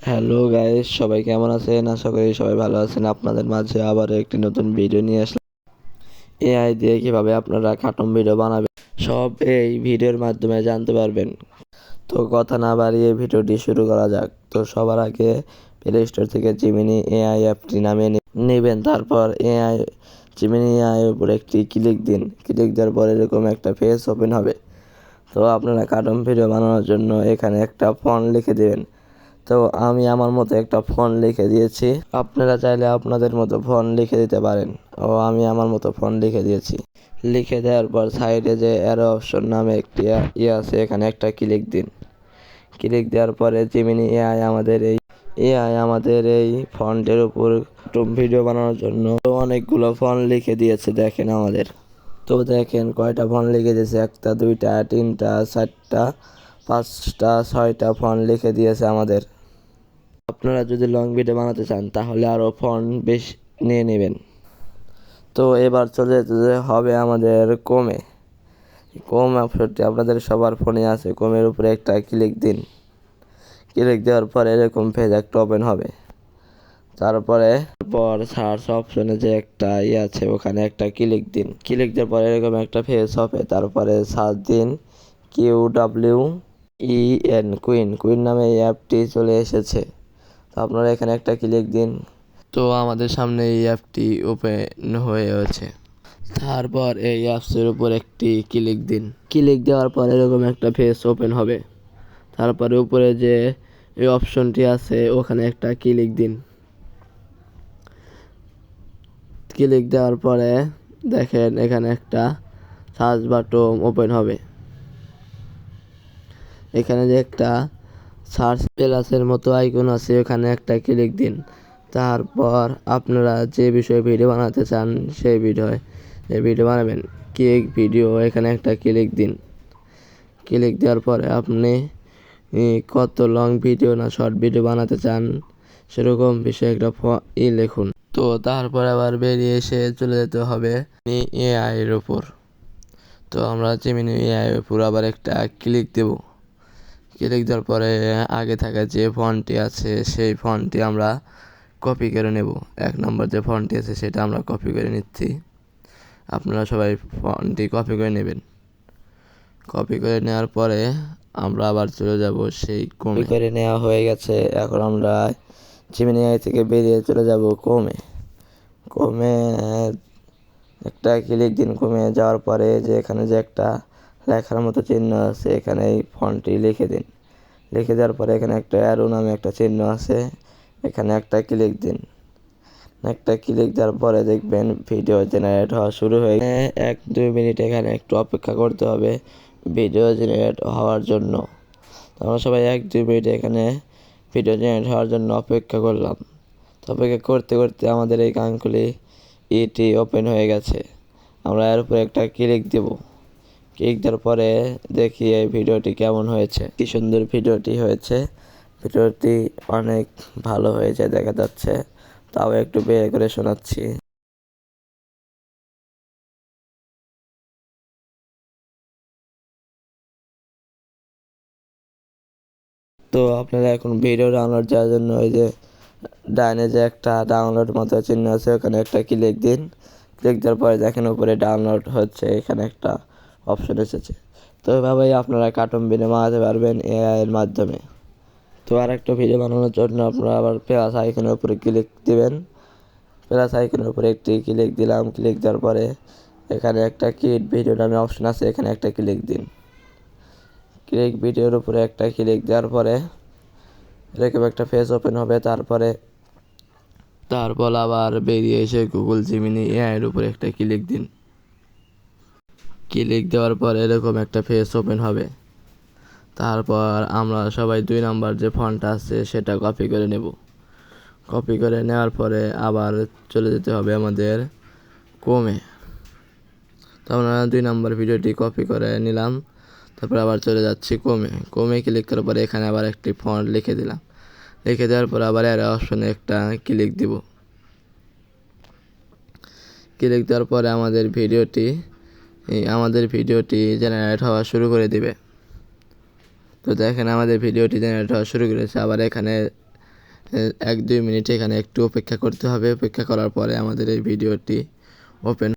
Hello guys, সবাই কেমন আছেন? আশা করি সবাই ভালো আছেন। আপনাদের মাঝে আবার একটি নতুন ভিডিও নিয়ে আসলাম। এআই দিয়ে কিভাবে আপনারা কার্টুন ভিডিও বানাবেন সব এই ভিডিওর মাধ্যমে জানতে পারবেন। তো কথা না বাড়িয়ে ভিডিওটি শুরু করা যাক। তো সবার আগে প্লে স্টোর থেকে জিমিনি এআই অ্যাপটি নামিয়ে নেবেন। তারপর জিমিনি এআই এর উপর একটি ক্লিক দিন। ক্লিক দেওয়ার পর এরকম একটা পেজ ওপেন হবে। তো আপনারা কার্টুন ভিডিও বানানোর জন্য এখানে একটা ফন্ট লিখে দেবেন। তো আমি আমার মতো একটা ফন্ট লিখে দিয়েছি। আপনারা চাইলে আপনাদের মতো ফন্ট লিখে দিতে পারেন। আমি আমার মতো ফন্ট লিখে দিয়েছি। লিখে দেওয়ার পর সাইডে যে অ্যারো অপশন নামে একটি আছে, এখানে একটা ক্লিক দিন। ক্লিক দেওয়ার পরে জিমিনি এআই আমাদের এই ফন্টের উপর ভিডিও বানানোর জন্য অনেকগুলো ফন্ট লিখে দিয়েছে। দেখেন দেখেন কয়টা ফন্ট লিখে দিয়েছে। 1টা 2টা 3টা 4টা 5টা 6টা ফন্ট লিখে দিয়েছে আমাদের। আপনারা যদি লং ভিডিও বানাতে চান তাহলে আরও ফন্ট বেশি নিয়ে নেবেন। তো এবার চলে যেতে হবে আমাদের কোম অপশনটি আপনাদের সবার ফোনে আছে। কোমের উপরে একটা ক্লিক দিন। ক্লিক দেওয়ার পরে এরকম পেজ একটা ওপেন হবে। তারপর সার্চ অপশনে যে একটা আছে ওখানে একটা ক্লিক দিন। ক্লিক দেওয়ার পরে এরকম একটা পেজ হবে। তারপরে সার্চ দিন কুইন নামে এই অ্যাপটি চলে এসেছে। তো আপনারা এখানে একটা ক্লিক দিন। তো আমাদের সামনে এই অ্যাপটি ওপেন হয়েছে। তারপর এই অ্যাপসের উপর একটি ক্লিক দিন। ক্লিক দেওয়ার পর এরকম একটা পেজ ওপেন হবে। তারপরে উপরে যে এই অপশনটি আছে ওখানে একটা ক্লিক দিন। ক্লিক দেওয়ার পরে দেখেন এখানে একটা সার্চ বাটন ওপেন হবে। এখানে যে একটা সার্চ প্লাসের মতো আইকন আছে ওখানে একটা ক্লিক দিন। তারপর আপনারা যে বিষয়ে ভিডিও বানাতে চান সেই ভিডিও বানাবেন। কেক ভিডিও এখানে একটা ক্লিক দিন। ক্লিক দেওয়ার পরে আপনি কত লং ভিডিও না শর্ট ভিডিও বানাতে চান সেরকম বিষয়ে একটা লিখুন। তো তারপর আবার বেরিয়ে এসে চলে যেতে হবে এআই এর উপর। তো আমরা জিমিনি এআই এর উপর আবার একটা ক্লিক দেব। ক্লিক দেওয়ার পরে আগে থাকা যে ফন্টটি আছে সেই ফন্টটি আমরা কপি করে নেব। 1 নম্বর যে ফন্টটি আছে সেটা আমরা কপি করে নিচ্ছি। আপনারা সবাই ফন্টটি কপি করে নেবেন। কপি করে নেওয়ার পরে আমরা আবার চলে যাব সেই কপি করে নেওয়া হয়ে গেছে। এখন আমরা জিমিনি এআই থেকে বেরিয়ে চলে যাব কোমে একটা ক্লিক দিন। কমে যাওয়ার পরে যে এখানে যে একটা লেখার মতো চিহ্ন আছে এখানে এই ফন্টটি লিখে দিন। লিখে দেওয়ার পরে এখানে একটা অ্যারো নামে একটা চিহ্ন আছে, এখানে একটা ক্লিক দিন। একটা ক্লিক দেওয়ার পরে দেখবেন ভিডিও জেনারেট হওয়া শুরু হয়ে 1-2 মিনিট এখানে একটু অপেক্ষা করতে হবে ভিডিও জেনারেট হওয়ার জন্য। আমরা সবাই 1-2 মিনিট এখানে ভিডিও জেনারেট হওয়ার জন্য অপেক্ষা করলাম। অপেক্ষা করতে করতে আমাদের এই কাঙ্ক্ষিত এটি ওপেন হয়ে গেছে। আমরা এর উপরে একটা ক্লিক দেব। ক্লিক দেওয়ার পরে দেখি এই ভিডিওটি কেমন হয়েছে। কি সুন্দর ভিডিওটি হয়েছে। ভিডিওটি অনেক ভালো হয়েছে দেখা যাচ্ছে। তাও একটু বের করে শোনাচ্ছি। তো আপনারা এখন ভিডিও ডাউনলোড যাওয়ার জন্য ওই যে ডাইনে যে একটা ডাউনলোড মতো চিহ্ন আছে ওখানে একটা ক্লিক দিন। ক্লিক দেওয়ার পরে দেখেন উপরে ডাউনলোড হচ্ছে, এখানে একটা অপশন এসেছে। তো এভাবেই আপনারা কার্টুন ভিডিও বানাতে পারবেন এআই এর মাধ্যমে। তো আর একটা ভিডিও বানানোর জন্য আপনারা আবার প্লাস আইকনের উপরে ক্লিক দিবেন। প্লাস আইকনের উপরে একটি ক্লিক দিলাম। ক্লিক দেওয়ার পরে এখানে একটা ক্রিয়েট ভিডিও নামে অপশন আছে, এখানে একটা ক্লিক দিন। ক্লিক ভিডিওর উপরে একটা ক্লিক দেওয়ার পরে এরকম একটা পেজ ওপেন হবে। তারপর আবার বেরিয়ে এসে গুগল জিমিনি এআই এর উপরে একটা ক্লিক দিন। ক্লিক দেওয়ার পর এরকম একটা পেজ ওপেন হবে। তারপর আমরা সবাই 2 নাম্বার যে ফন্টটা আছে সেটা কপি করে নেব। কপি করে নেওয়ার পরে আবার চলে যেতে হবে আমাদের কোমে। তো আমরা 2 নাম্বার ভিডিওটি কপি করে নিলাম। তারপর আবার চলে যাচ্ছি কোমে ক্লিক করার পরে এখানে আবার একটি ফন্ট লিখে দিলাম। লিখে দেওয়ার পর আবার এর অপশনে একটা ক্লিক দিব। ক্লিক দেওয়ার পরে আমাদের ভিডিওটি জেনারেট হওয়া শুরু করে দিবে। তো দেখেন আমাদের ভিডিওটি জেনারেট হওয়া শুরু করেছে। আবার এখানে 1-2 মিনিট এখানে একটু অপেক্ষা করতে হবে। অপেক্ষা করার পরে আমাদের এই ভিডিওটি ওপেন